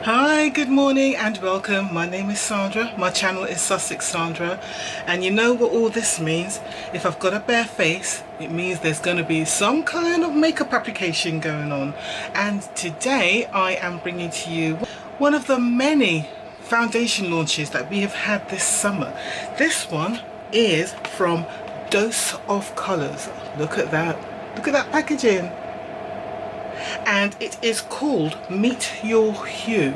Hi, good morning and welcome. My name is Sandra. My channel is Sussex Sandra, and you know what all this means. If I've got a bare face, it means there's going to be some kind of makeup application going on. And today I am bringing to you one of the many foundation launches that we have had this summer. This one is from Dose of Colours. Look at that. Look at that packaging. And it is called Meet Your Hue.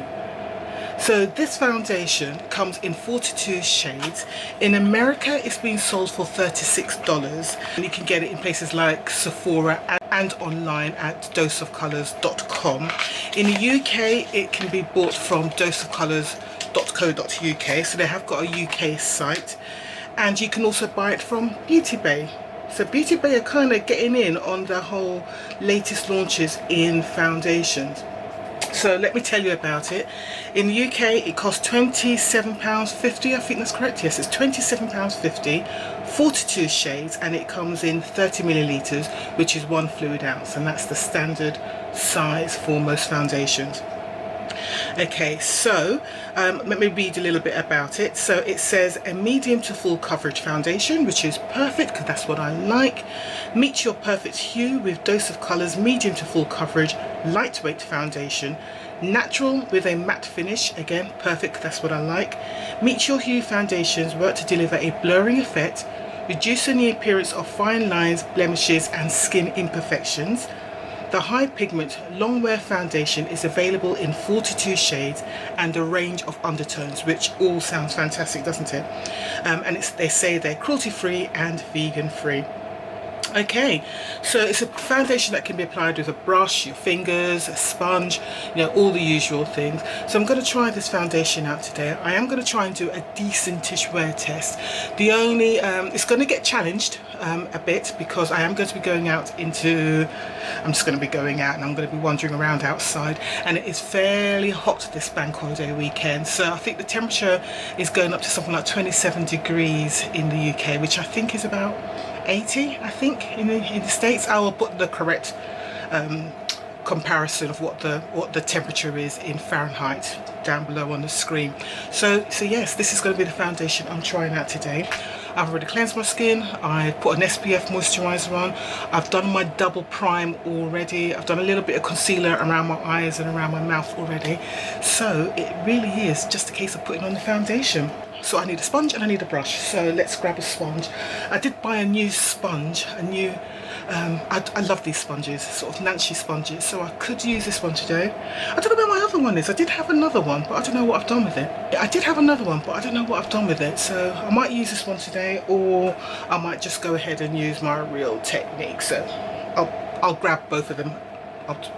So this foundation comes in 42 shades. In America it's been sold for $36, and you can get it in places like Sephora and online at doseofcolours.com. In the UK it can be bought from doseofcolours.co.uk, so they have got a UK site, and you can also buy it from Beauty Bay. So Beauty Bay are kind of getting in on the whole latest launches in foundations. So let me tell you about it. In the UK it costs £27.50, I think that's correct. Yes, it's £27.50, 42 shades, and it comes in 30 millilitres, which is 1 fluid ounce, and that's the standard size for most foundations. Okay, so let me read a little bit about it. So it says a medium to full coverage foundation, which is perfect because that's what I like. Meet your perfect hue with Dose of Colours medium to full coverage lightweight foundation. Natural with a matte finish, again perfect, that's what I like. Meet Your Hue foundations work to deliver a blurring effect, reducing the appearance of fine lines, blemishes and skin imperfections. The high pigment long wear foundation is available in 42 shades and a range of undertones, which all sounds fantastic, doesn't it? And they say they're cruelty free and vegan free. Okay, so it's a foundation that can be applied with a brush, your fingers, a sponge, you know, all the usual things. So I'm going to try this foundation out today. I am going to try and do a decentish wear test. The only, it's going to get challenged a bit because I am going to be going out into, I'm just going to be going out and I'm going to be wandering around outside, and it is fairly hot this bank holiday weekend. So I think the temperature is going up to something like 27 degrees in the UK, which I think is about 80, I think, in the States. I will put the correct comparison of what the temperature is in Fahrenheit down below on the screen. So yes, this is going to be the foundation I'm trying out today. I've already cleansed my skin. I put an SPF moisturizer on. I've done my double prime already. I've done a little bit of concealer around my eyes and around my mouth already. So it really is just a case of putting on the foundation. So I need a sponge and I need a brush, so let's grab a sponge. I did buy a new sponge, I love these sponges, sort of Nancy sponges, so I could use this one today. I don't know where my other one is. I did have another one, but I don't know what I've done with it. I did have another one, but I don't know what I've done with it, so I might use this one today, or I might just go ahead and use my Real Technique. So I'll grab both of them.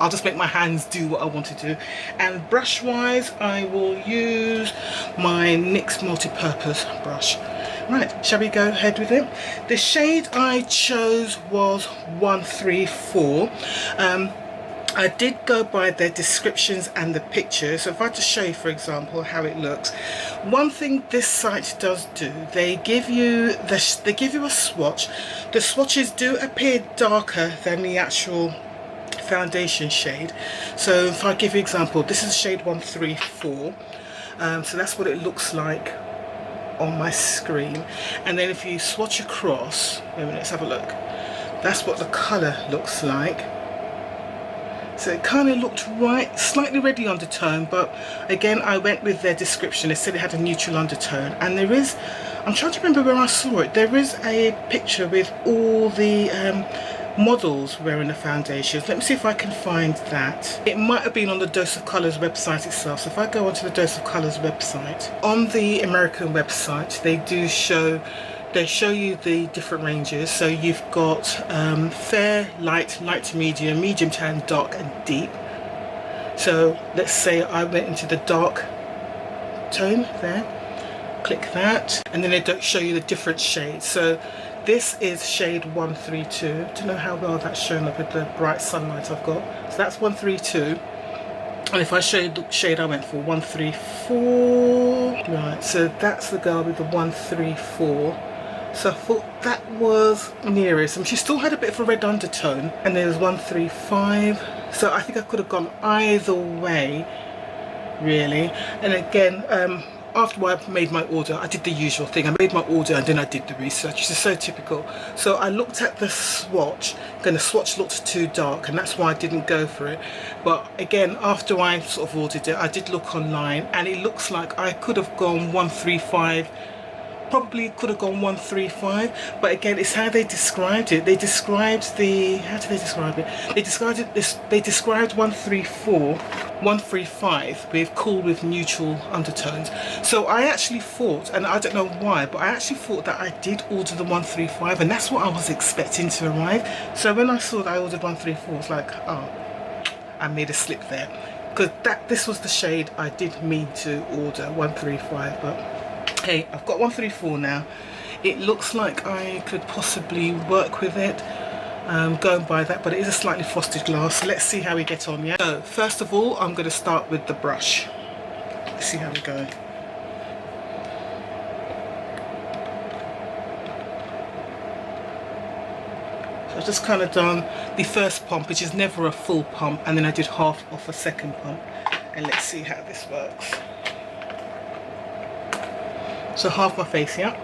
I'll just make my hands do what I want to do. And brush wise, I will use my NYX multi-purpose brush. Right, shall we go ahead with it? The shade I chose was 134. I did go by their descriptions and the pictures. So if I just show you, for example, how it looks. One thing this site does do, they give you a swatch. The swatches do appear darker than the actual foundation shade. So if I give you an example, this is shade 134. So that's what it looks like on my screen. And then if you swatch across, wait a minute, let's have a look. That's what the colour looks like. So it kind of looked right, slightly reddy undertone, but again I went with their description. They said it had a neutral undertone, and there is, I'm trying to remember where I saw it, there is a picture with all the models wearing the foundations. Let me see if I can find that. It might have been on the Dose of Colours website itself. So if I go onto the Dose of Colours website, on the American website they show you the different ranges. So you've got fair, light, light to medium, medium tan, dark and deep. So let's say I went into the dark tone there, click that, and then they don't show you the different shades. So this is shade 132. Don't know how well that's shown up with the bright sunlight I've got. So that's 132. And if I show you the shade I went for, 134. Right, so that's the girl with the 134. So I thought that was nearest. She still had a bit of a red undertone, and there was 135. So I think I could have gone either way, really. And again, after I made my order, I did the usual thing. I made my order and then I did the research, which is so typical. So I looked at the swatch, and the swatch looked too dark, and that's why I didn't go for it. But again, after I sort of ordered it, I did look online, and it looks like I could have gone 135. Probably could have gone 135, but again, it's how they described it. They described the, how did they describe it? They described it this, they described 134, 135 with cool with neutral undertones. So I actually thought, and I don't know why, but I actually thought that I did order the 135, and that's what I was expecting to arrive. So when I saw that I ordered 134, it's like, oh, I made a slip there, because this was the shade I did mean to order, 135, but hey, I've got 134 now. It looks like I could possibly work with it, going by that, but it is a slightly frosted glass. Let's see how we get on, yeah? So first of all, I'm going to start with the brush. Let's see how we go. So I've just kind of done the first pump, which is never a full pump, and then I did half of a second pump, and let's see how this works. So half my face, yeah.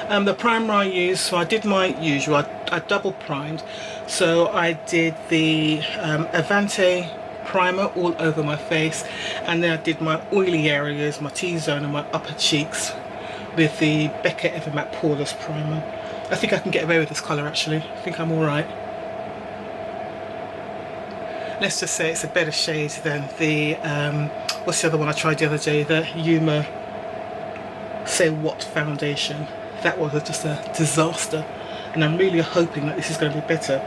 The primer I used, so I did my usual, I double primed. So I did the Avante primer all over my face, and then I did my oily areas, my T-zone and my upper cheeks with the Becca Evermatte Poreless primer. I think I can get away with this colour actually. I think I'm alright. Let's just say it's a better shade than the, what's the other one I tried the other day, the Yuma Say What foundation. That was just a disaster, and I'm really hoping that this is going to be better.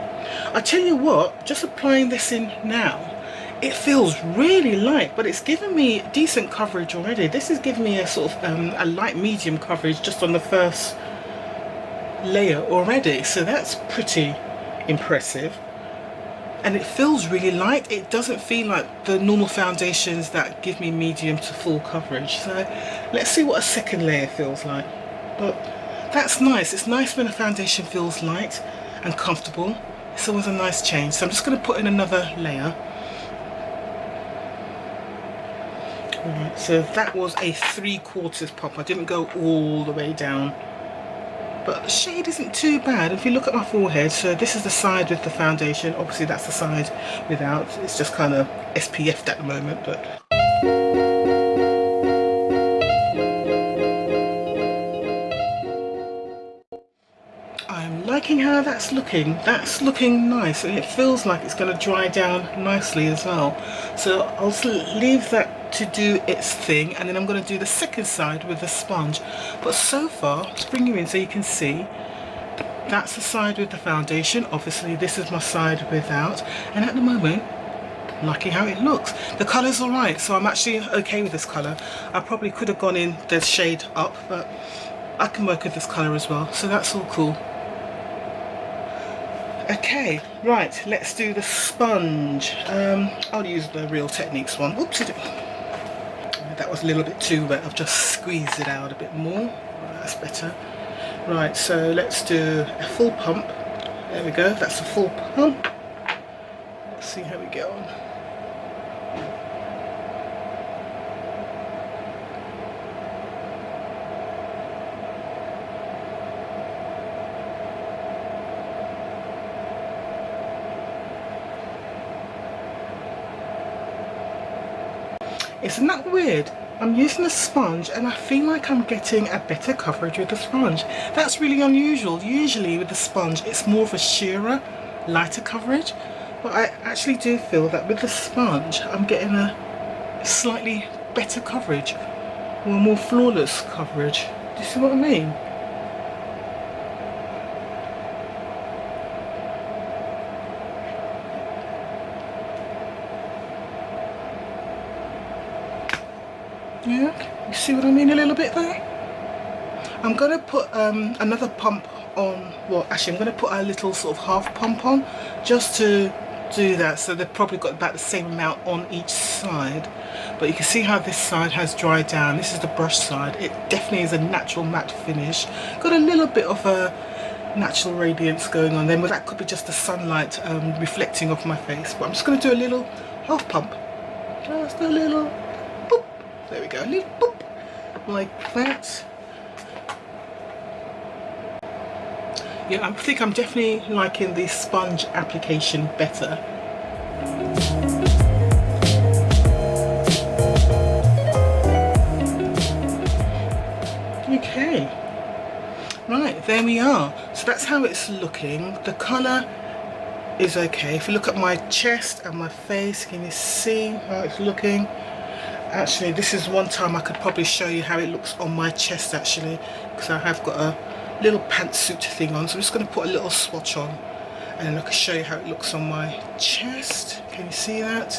I tell you what, just applying this in now, it feels really light, but it's given me decent coverage already. This is giving me a sort of a light medium coverage just on the first layer already, so that's pretty impressive. And it feels really light. It doesn't feel like the normal foundations that give me medium to full coverage. So let's see what a second layer feels like. But that's nice. It's nice when a foundation feels light and comfortable. It's always a nice change. So I'm just going to put in another layer. Alright, so that was a 3/4 pump. I didn't go all the way down. But the shade isn't too bad. If you look at my forehead, so this is the side with the foundation. Obviously that's the side without. It's just kind of SPF'd at the moment, but I'm liking how that's looking. That's looking nice, and it feels like it's going to dry down nicely as well. So I'll leave that to do its thing, and then I'm going to do the second side with the sponge. But so far, let's bring you in so you can see, that's the side with the foundation. Obviously this is my side without, and at the moment liking how it looks. The colour's alright, so I'm actually okay with this colour. I probably could have gone in the shade up, but I can work with this colour as well, so that's all cool. Okay, right, let's do the sponge. I'll use the Real Techniques one. Oops, that was a little bit too wet. I've just squeezed it out a bit more. That's better. Right, so let's do a full pump. There we go, that's a full pump. Let's see how we get on. Isn't that weird? I'm using a sponge and I feel like I'm getting a better coverage with the sponge. That's really unusual. Usually with the sponge it's more of a sheerer, lighter coverage, but I actually do feel that with the sponge I'm getting a slightly better coverage, or more flawless coverage. Do you see what I mean? Yeah, you see what I mean a little bit there? I'm going to put another pump on, well actually I'm going to put a little sort of half pump on, just to do that, so they've probably got about the same amount on each side. But you can see how this side has dried down. This is the brush side. It definitely is a natural matte finish. Got a little bit of a natural radiance going on then, but that could be just the sunlight reflecting off my face. But I'm just going to do a little half pump, just a little boop. There we go, a little boop, like that. Yeah, I think I'm definitely liking the sponge application better. Okay, right, there we are. So that's how it's looking. The colour is okay. If you look at my chest and my face, can you see how it's looking? Actually, this is one time I could probably show you how it looks on my chest actually, because I have got a little pantsuit thing on. So I'm just going to put a little swatch on and then I can show you how it looks on my chest. Can you see that?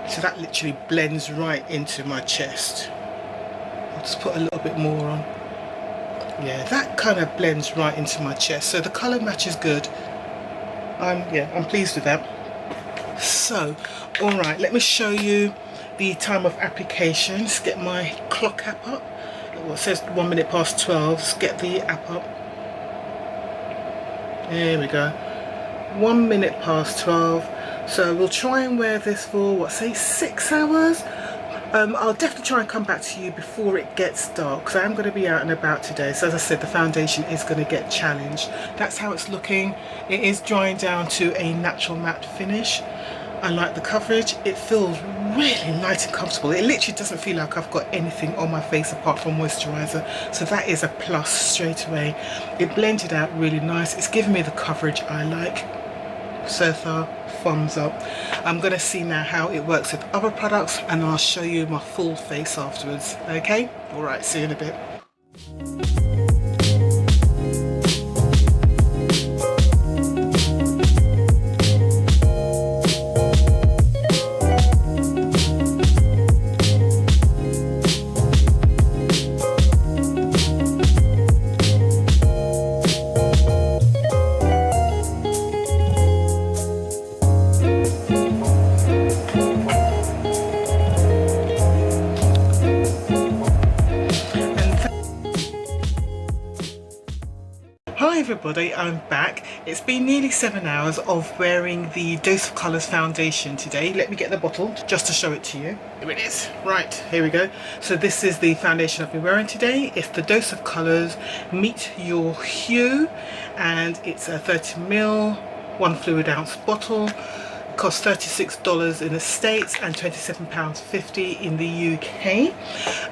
So that literally blends right into my chest. I'll just put a little bit more on. Yeah, that kind of blends right into my chest. So the colour match is good. I'm pleased with that. So, alright, let me show you the time of application. Let's get my clock app up. Well, it says 1 minute past 12. Let's get the app up. There we go. 1 minute past 12. So we'll try and wear this for, what, say 6 hours? I'll definitely try and come back to you before it gets dark, because I am going to be out and about today. So as I said, the foundation is going to get challenged. That's how it's looking. It is drying down to a natural matte finish. I like the coverage. It feels really light and comfortable. It literally doesn't feel like I've got anything on my face apart from moisturizer. So that is a plus straight away. It blended out really nice. It's giving me the coverage I like. So far, thumbs up. I'm going to see now how it works with other products and I'll show you my full face afterwards. Okay? Alright, see you in a bit. Hi everybody, I'm back. It's been nearly 7 hours of wearing the Dose of Colours foundation today. Let me get the bottle just to show it to you. Here it is. Right, here we go. So this is the foundation I've been wearing today. It's the Dose of Colours Meet Your Hue, and it's a 30ml, 1 fluid ounce bottle. Costs $36 in the States and £27.50 in the UK.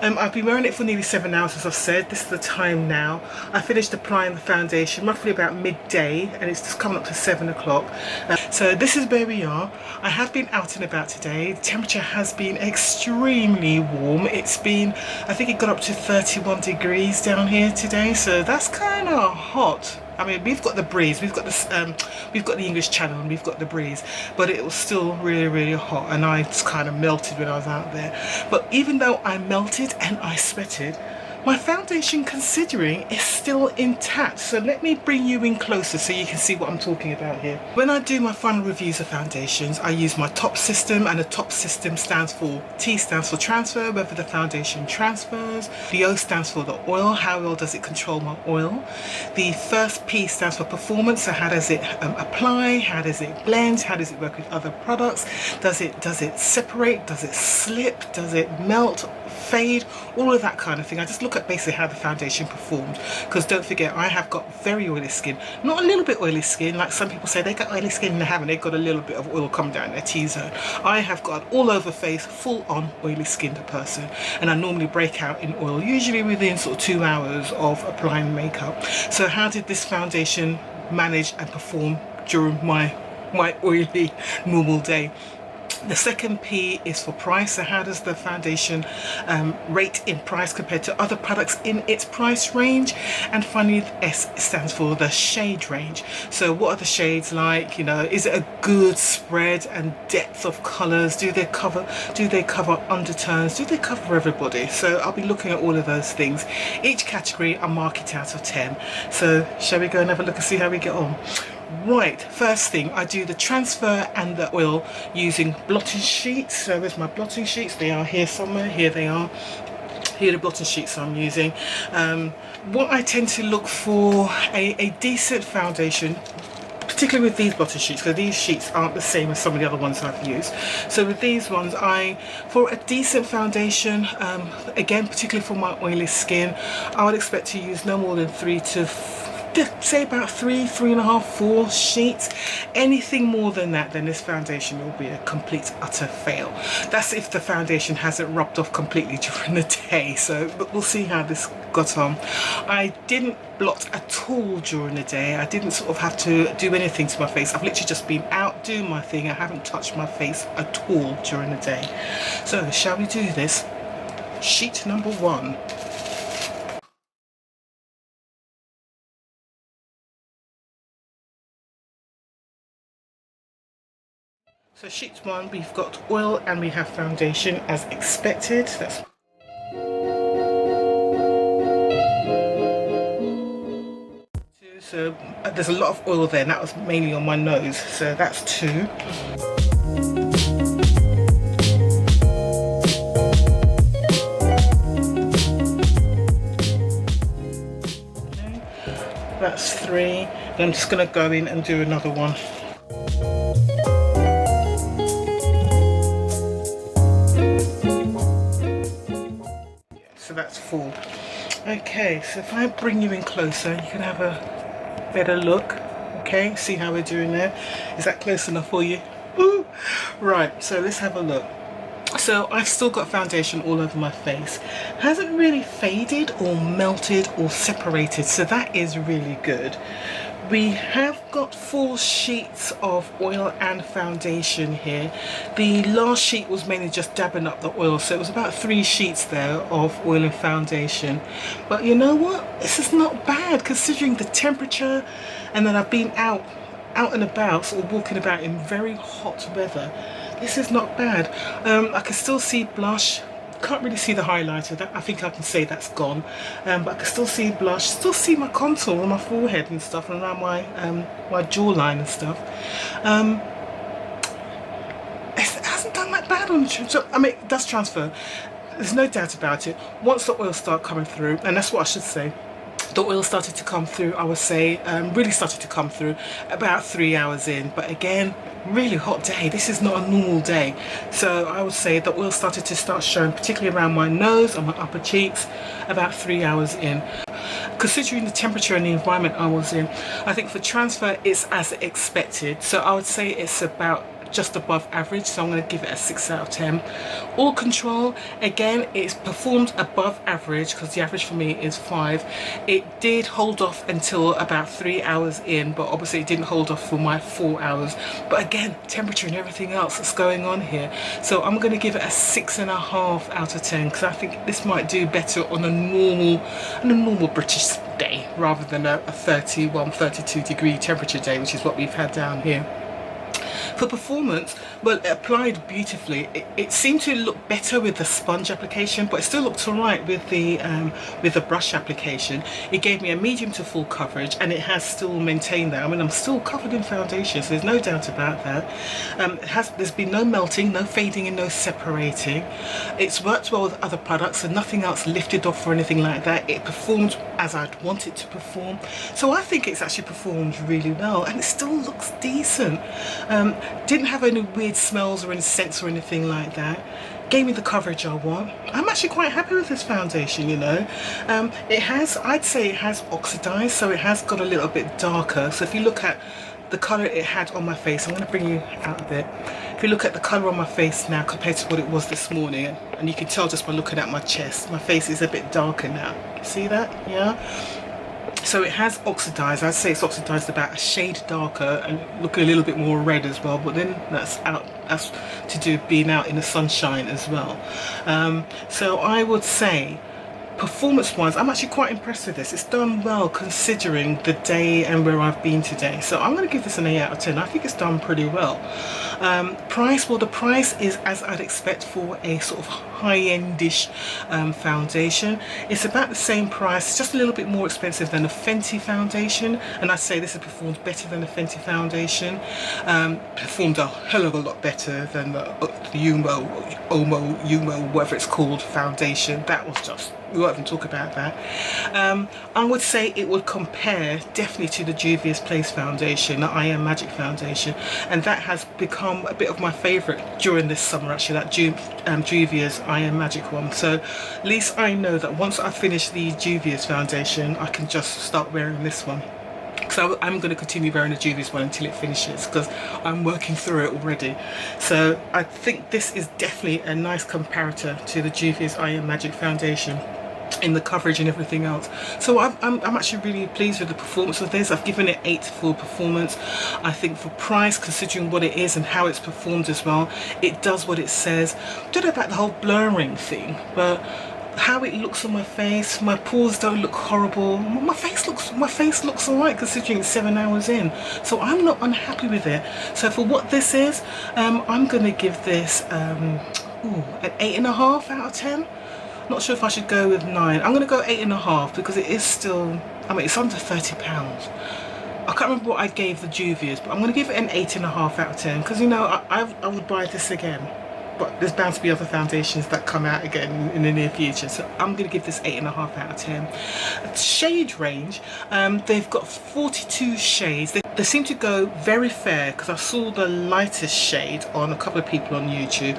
I've been wearing it for nearly 7 hours, as I've said. This is the time now. I finished applying the foundation roughly about midday and it's just coming up to 7 o'clock. So this is where we are. I have been out and about today. The temperature has been extremely warm. It's been, I think it got up to 31 degrees down here today, so that's kind of hot. I mean, we've got the breeze, we've got the English Channel and we've got the breeze, but it was still really, really hot and I just kind of melted when I was out there. But even though I melted and I sweated, my foundation, considering, is still intact. So let me bring you in closer so you can see what I'm talking about here. When I do my final reviews of foundations, I use my top system, and the top system stands for, T stands for transfer, whether the foundation transfers. The O stands for the oil, how well does it control my oil. The first P stands for performance, so how does it apply, how does it blend, how does it work with other products, does it separate, does it slip, does it melt, fade, all of that kind of thing. I just look at basically how the foundation performed, because don't forget, I have got very oily skin, not a little bit oily skin like some people say they got oily skin and they haven't, they've got a little bit of oil come down their T-zone. I have got all over face, full on oily skinned person, and I normally break out in oil usually within sort of 2 hours of applying makeup. So how did this foundation manage and perform during my oily normal day? The second P is for price, so how does the foundation rate in price compared to other products in its price range? And finally, the S stands for the shade range. So what are the shades like? You know, is it a good spread and depth of colours? Do they cover undertones? Do they cover everybody? So I'll be looking at all of those things. Each category I mark it out of 10. So shall we go and have a look and see how we get on? Right, first thing, I do the transfer and the oil using blotting sheets. So there's my blotting sheets. They are here somewhere. Here they are. Here are the blotting sheets I'm using. What I tend to look for a decent foundation, particularly with these blotting sheets, because these sheets aren't the same as some of the other ones I've used. So with these ones, for a decent foundation, again, particularly for my oily skin, I would expect to use no more than say about three and a half, 4 sheets. Anything more than that, then this foundation will be a complete utter fail. That's if the foundation hasn't rubbed off completely during the day. So but we'll see how this got on. I didn't blot at all during the day. I didn't sort of have to do anything to my face. I've literally just been out doing my thing. I haven't touched my face at all during the day. So shall we do this? Sheet number 1. So sheet 1, we've got oil and we have foundation as expected. So there's a lot of oil there, and that was mainly on my nose. So that's 2. Okay, that's 3. Then I'm just going to go in and do another one. So that's 4. Okay, so if I bring you in closer, you can have a better look. Okay, see how we're doing there? Is that close enough for you? Ooh. Right, so let's have a look. So I've still got foundation all over my face. Hasn't really faded or melted or separated, so that is really good. We have got 4 sheets of oil and foundation here. The last sheet was mainly just dabbing up the oil, so it was about 3 sheets there of oil and foundation. But you know what? This is not bad considering the temperature, and then I've been out and about, sort of walking about in very hot weather. This is not bad. I can still see blush. Can't really see the highlighter. That I think I can say that's gone. But I can still see blush. Still see my contour on my forehead and stuff, and around my jawline and stuff. It hasn't done that bad on the transfer. I mean, it does transfer. There's no doubt about it. Once the oil starts coming through, and that's what I should say. The oil started to come through, I would say, really started to come through about 3 hours in. But again, really hot day. This is not a normal day. So I would say the oil started to start showing, particularly around my nose and my upper cheeks, about 3 hours in. Considering the temperature and the environment I was in, I think for transfer it's as expected. So I would say it's about just above average, so I'm going to give it a 6 out of 10. Oil control, again, it's performed above average because the average for me is 5. It did hold off until about 3 hours in, but obviously it didn't hold off for my 4 hours. But again, temperature and everything else that's going on here, so I'm going to give it a 6.5 out of 10 because I think this might do better on a normal British day rather than a 31, 32 degree temperature day, which is what we've had down here. For performance, well, it applied beautifully. It seemed to look better with the sponge application, but it still looked alright with the brush application. It gave me a medium to full coverage, and it has still maintained that. I mean, I'm still covered in foundation, so there's no doubt about that. There's been no melting, no fading, and no separating. It's worked well with other products, and nothing else lifted off or anything like that. It performed as I'd want it to perform, so I think it's actually performed really well, and it still looks decent. Didn't have any weird smells or any scents or anything like that. Gave me the coverage I want. I'm actually quite happy with this foundation, you know. I'd say it has oxidized, so it has got a little bit darker. So if you look at the colour it had on my face, I'm going to bring you out a bit. If you look at the colour on my face now compared to what it was this morning, and you can tell just by looking at my chest, my face is a bit darker now. See that? Yeah. So it has oxidized. I'd say it's oxidized about a shade darker and looking a little bit more red as well, but then that's to do being out in the sunshine as well. So I would say performance wise, I'm actually quite impressed with this. It's done well considering the day and where I've been today. So I'm going to give this an 8 out of 10. I think it's done pretty well. Price, well, the price is as I'd expect for a sort of high-endish foundation. It's about the same price, it's just a little bit more expensive than a Fenty foundation, and I'd say this has performed better than a Fenty foundation. Performed a hell of a lot better than the Yumo, whatever it's called, foundation. That was just, we won't even talk about that. I would say it would compare definitely to the Juvia's Place foundation, the I Am Magic foundation, and that has become a bit of my favourite during this summer actually, that Juvia's I Am Magic one. So at least I know that once I finish the Juvia's foundation, I can just start wearing this one. So I'm going to continue wearing the Juvia's one until it finishes, because I'm working through it already. So I think this is definitely a nice comparator to the Juvia's I Am Magic foundation in the coverage and everything else. So I'm actually really pleased with the performance of this. I've given it 8 for performance. I think for price, considering what it is and how it's performed as well, it does what it says. I don't know about the whole blurring thing, but how it looks on my face, my pores don't look horrible. My face looks alright considering it's 7 hours in. So I'm not unhappy with it. So for what this is, I'm gonna give this an 8.5 out of 10. Not sure if I should go with 9. I'm going to go 8.5 because it is still, I mean, it's under £30. I can't remember what I gave the Juvia's, but I'm going to give it an 8.5 out of 10 because, you know, I would buy this again. But there's bound to be other foundations that come out again in the near future, so I'm going to give this 8.5 out of 10. Shade range, they've got 42 shades. They seem to go very fair, because I saw the lightest shade on a couple of people on YouTube,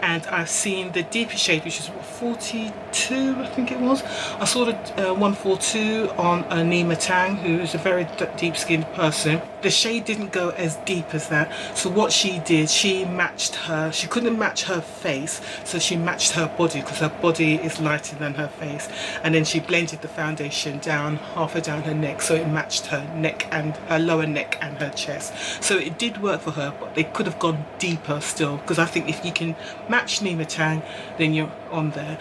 and I've seen the deepest shade, which is what, 42 I think it was. I saw the 142 on Nima Tang, who is a very deep skinned person. The shade didn't go as deep as that, so what she did, she matched her, she couldn't match her face, so she matched her body, because her body is lighter than her face, and then she blended the foundation down, halfway down her neck, so it matched her neck and her lower neck and her chest. So it did work for her, but they could have gone deeper still, because I think if you can match Nima Tang, then you're on there.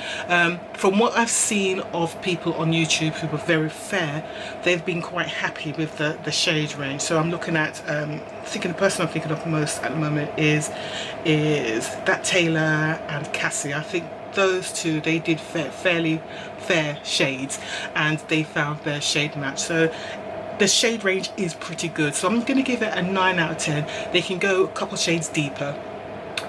From what I've seen of people on YouTube who were very fair, they've been quite happy with the shade range. So I'm looking at, the person I'm thinking of most at the moment is that Taylor and Cassie. I think those two, they did fairly fair shades, and they found their shade match. So the shade range is pretty good. So I'm going to give it a 9 out of 10. They can go a couple shades deeper.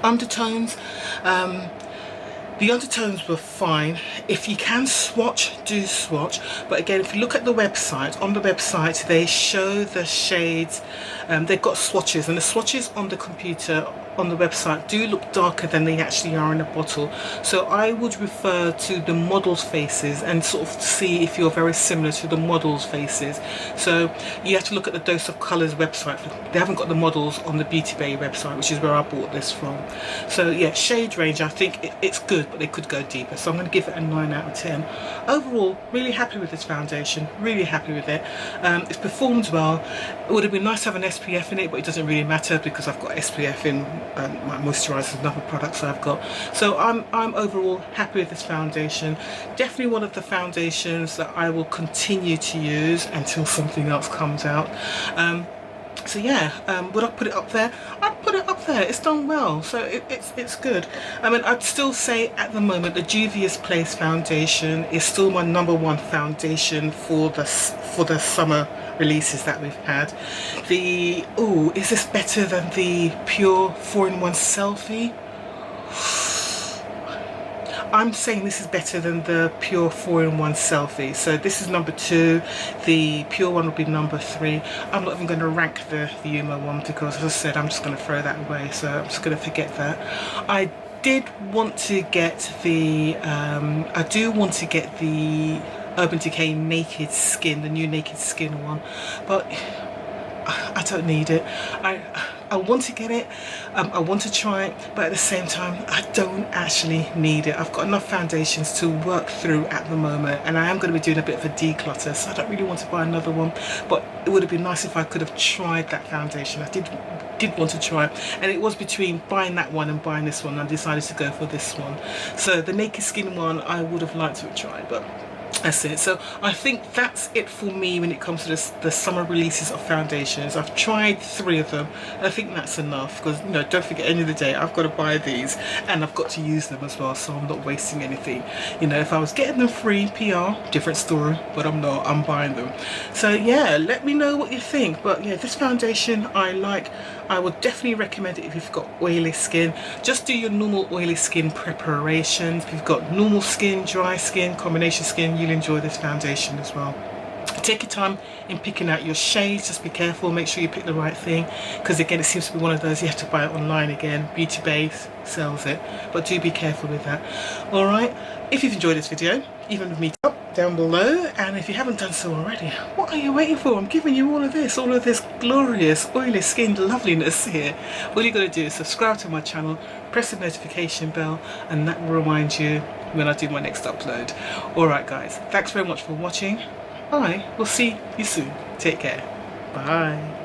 Undertones, the undertones were fine. If you can swatch, do swatch. But again, if you look at the website, on the website they show the shades, they've got swatches, and the swatches on the computer on the website do look darker than they actually are in a bottle. So I would refer to the model's faces and sort of see if you're very similar to the model's faces. So you have to look at the Dose of Colours website. They haven't got the models on the Beauty Bay website, which is where I bought this from. So yeah, shade range, I think it's good, but they could go deeper. So I'm going to give it a 9 out of 10. Overall, really happy with this foundation, really happy with it. It's performed well. It would have been nice to have an SPF in it, but it doesn't really matter because I've got SPF in my moisturisers and other products I've got. So I'm overall happy with this foundation. Definitely one of the foundations that I will continue to use until something else comes out. So yeah, would I put it up there? I'd put it up there. It's done well, so it's good. I mean, I'd still say at the moment the Juvia's Place foundation is still my #1 foundation for the summer releases that we've had. Is this better than the Pure 4-in-1 Selfie? I'm saying this is better than the Pure 4-in-1 Selfie. So this is #2. The Pure one will be #3. I'm not even going to rank the Yumo one because, as I said, I'm just going to throw that away. So I'm just going to forget that. I did want to get the Urban Decay Naked Skin, the new Naked Skin one, but I don't need it. I want to get it, I want to try it, but at the same time I don't actually need it. I've got enough foundations to work through at the moment, and I am going to be doing a bit of a declutter, so I don't really want to buy another one. But it would have been nice if I could have tried that foundation. I did want to try, and it was between buying that one and buying this one. I decided to go for this one. So the Naked Skin one I would have liked to have tried, but that's it. So I think that's it for me when it comes to the summer releases of foundations. I've tried 3 of them. I think that's enough, because, you know, don't forget, end of the day I've got to buy these and I've got to use them as well, so I'm not wasting anything. You know, if I was getting them free, PR, different story, but I'm not. I'm buying them. So yeah, let me know what you think. But yeah, this foundation I like. I would definitely recommend it if you've got oily skin. Just do your normal oily skin preparations. If you've got normal skin, dry skin, combination skin, you'll enjoy this foundation as well. Take your time in picking out your shades. Just be careful, make sure you pick the right thing, because again, it seems to be one of those you have to buy it online again. Beauty Base sells it, but do be careful with that. All right, if you've enjoyed this video, even with me up down below, and if you haven't done so already, what are you waiting for? I'm giving you all of this glorious oily skin loveliness here. All you got to do is subscribe to my channel, press the notification bell, and that will remind you when I do my next upload. All right guys, thanks very much for watching. I will see you soon. Take care. Bye.